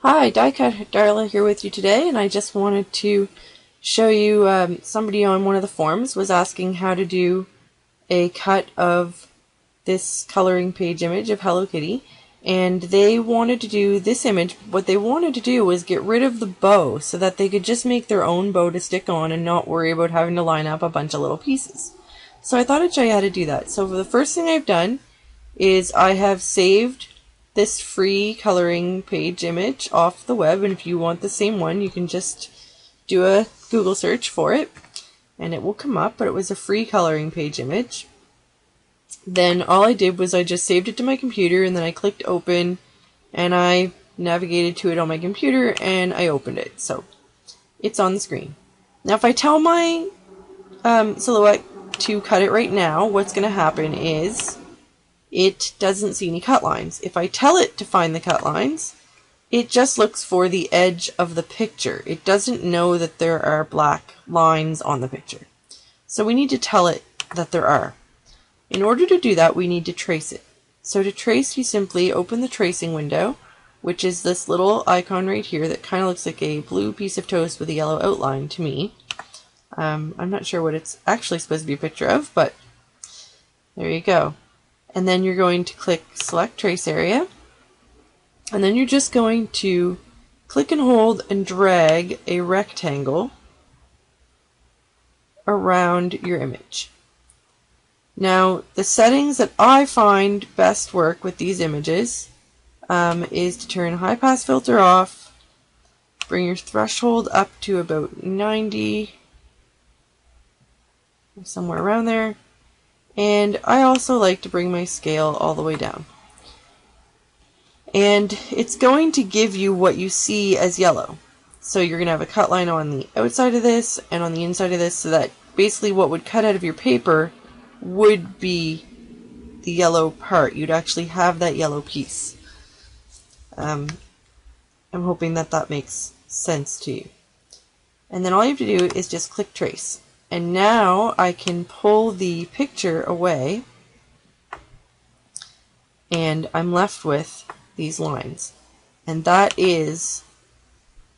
Hi, Die Cut Darla here with you today, and I just wanted to show you somebody on one of the forums was asking how to do a cut of this coloring page image of Hello Kitty, and they wanted to do this image. What they wanted to do was get rid of the bow so that they could just make their own bow to stick on and not worry about having to line up a bunch of little pieces. So I thought I'd show you how to do that. So the first thing I've done is I have saved this free coloring page image off the web, and if you want the same one you can just do a Google search for it and it will come up, but it was a free coloring page image. Then all I did was I just saved it to my computer, and then I clicked open and I navigated to it on my computer and I opened it, so it's on the screen. Now if I tell my Silhouette to cut it right now, what's going to happen is it doesn't see any cut lines. If I tell it to find the cut lines, it just looks for the edge of the picture. It doesn't know that there are black lines on the picture. So we need to tell it that there are. In order to do that, we need to trace it. So to trace, you simply open the tracing window, which is this little icon right here that kind of looks like a blue piece of toast with a yellow outline to me. I'm not sure what it's actually supposed to be a picture of, but there you go. And then you're going to click Select Trace Area, and then you're just going to click and hold and drag a rectangle around your image. Now, the settings that I find best work with these images is to turn high pass filter off, bring your threshold up to about 90, somewhere around there. And I also like to bring my scale all the way down. And it's going to give you what you see as yellow. So you're going to have a cut line on the outside of this and on the inside of this, so that basically what would cut out of your paper would be the yellow part. You'd actually have that yellow piece. I'm hoping that that makes sense to you. And then all you have to do is just click Trace. And now I can pull the picture away and I'm left with these lines. And that is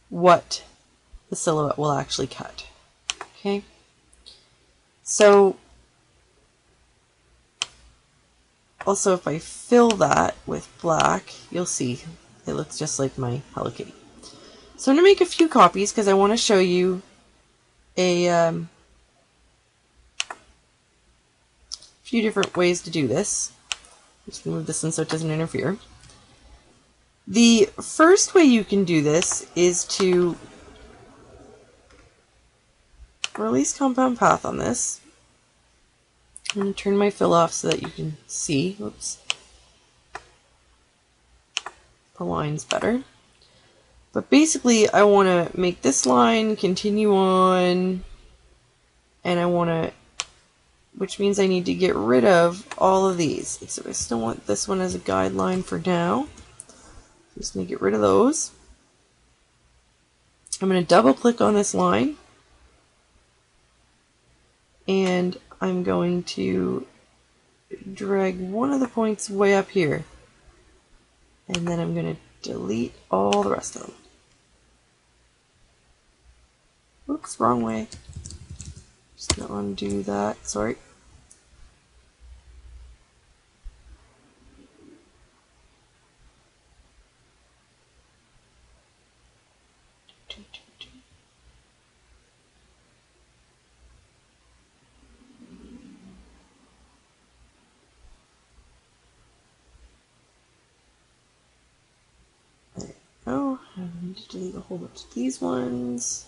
what the silhouette will actually cut. Okay? So, also if I fill that with black, you'll see it looks just like my Hello Kitty. So I'm going to make a few copies because I want to show you a few different ways to do this. I'm just going to move this in so it doesn't interfere. The first way you can do this is to release compound path on this. I'm going to turn my fill off so that you can see, oops, the lines better. But basically I want to make this line continue on, and I want to, which means I need to get rid of all of these. Except I still want this one as a guideline for now. I'm just going to get rid of those. I'm going to double click on this line, and I'm going to drag one of the points way up here, and then I'm going to delete all the rest of them. Oops, wrong way. Just going to undo that, sorry. There we go. I need to delete a whole bunch of these ones.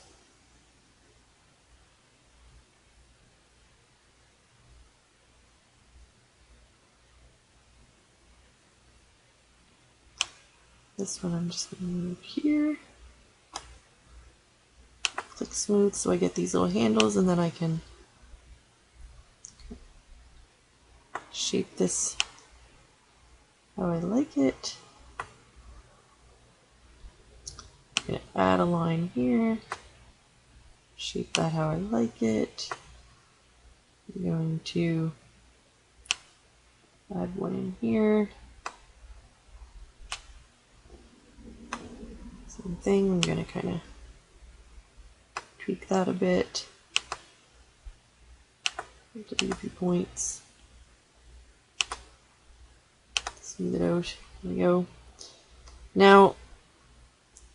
This one I'm just going to move here. Click smooth so I get these little handles, and then I can shape this how I like it. I'm going to add a line here, shape that how I like it. I'm going to add one in here. Same thing, I'm going to kind of tweak that a bit. Delete a few points. Smooth it out. There we go. Now,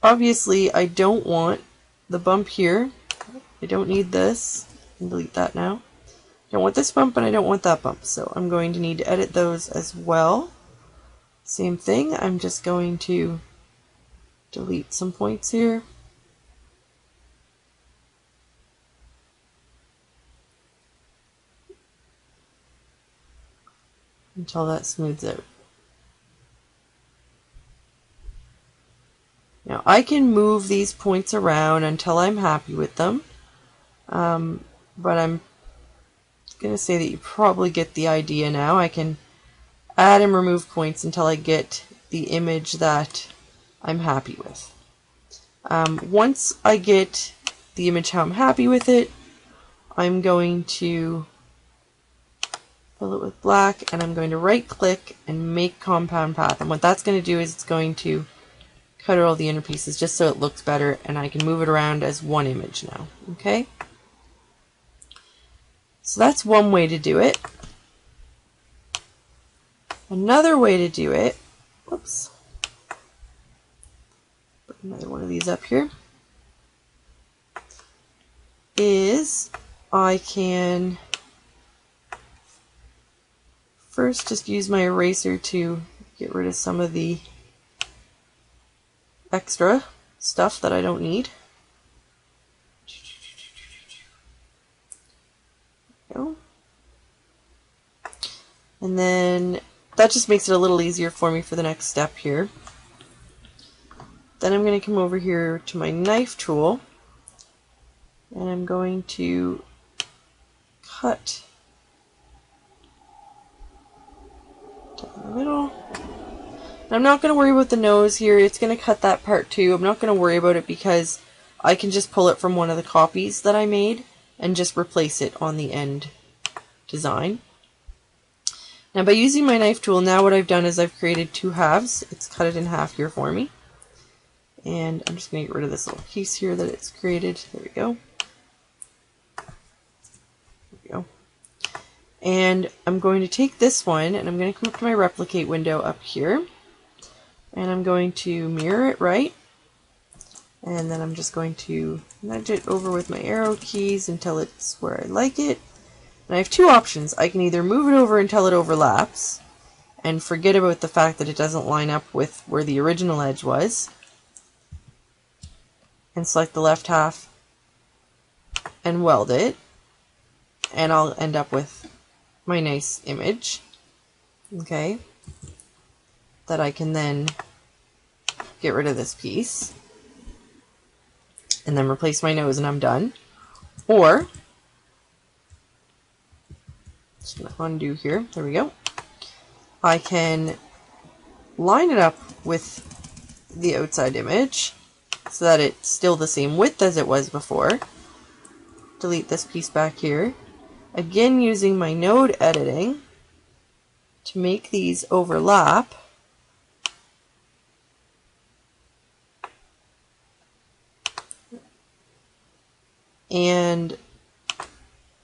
obviously, I don't want the bump here. I don't need this. I can delete that now. I don't want this bump and I don't want that bump. So I'm going to need to edit those as well. Same thing. I'm just going to delete some points here. Until that smooths out. Now I can move these points around until I'm happy with them, but I'm going to say that you probably get the idea now. I can add and remove points until I get the image that I'm happy with. Once I get the image how I'm happy with it, I'm going to fill it with black, and I'm going to right click and make compound path. And what that's going to do is it's going to cut out all the inner pieces just so it looks better, and I can move it around as one image now. Okay? So that's one way to do it. Another way to do it, whoops, put another one of these up here, is I can first just use my eraser to get rid of some of the extra stuff that I don't need. There we go. And then that just makes it a little easier for me for the next step here. Then I'm going to come over here to my knife tool, and I'm going to cut down the middle. I'm not going to worry about the nose here. It's going to cut that part too. I'm not going to worry about it because I can just pull it from one of the copies that I made and just replace it on the end design. Now by using my knife tool, now what I've done is I've created two halves. It's cut it in half here for me. And I'm just going to get rid of this little piece here that it's created. There we go. There we go. And I'm going to take this one and I'm going to come up to my replicate window up here. And I'm going to mirror it right, and then I'm just going to nudge it over with my arrow keys until it's where I like it. And I have two options. I can either move it over until it overlaps and forget about the fact that it doesn't line up with where the original edge was, and select the left half and weld it, and I'll end up with my nice image. Okay. That I can then get rid of this piece and then replace my nose and I'm done. Or, just going to undo here, there we go. I can line it up with the outside image so that it's still the same width as it was before. Delete this piece back here. Again, using my node editing to make these overlap. And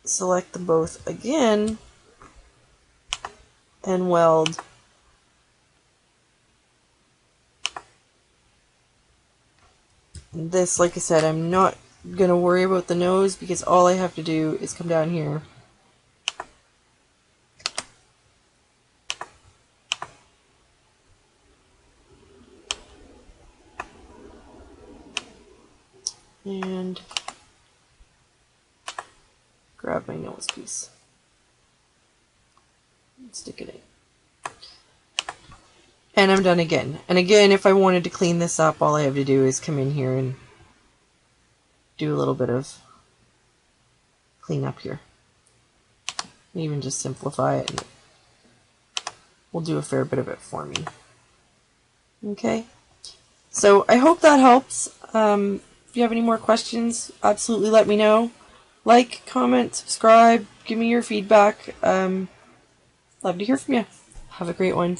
select them both again and weld this. Like I said, I'm not going to worry about the nose because all I have to do is come down here and grab my nose piece and stick it in. And I'm done again. And again, if I wanted to clean this up, all I have to do is come in here and do a little bit of cleanup here. Even just simplify it, and we'll do a fair bit of it for me. Okay, so I hope that helps. If you have any more questions, absolutely let me know. Like, comment, subscribe, give me your feedback. Love to hear from you. Have a great one.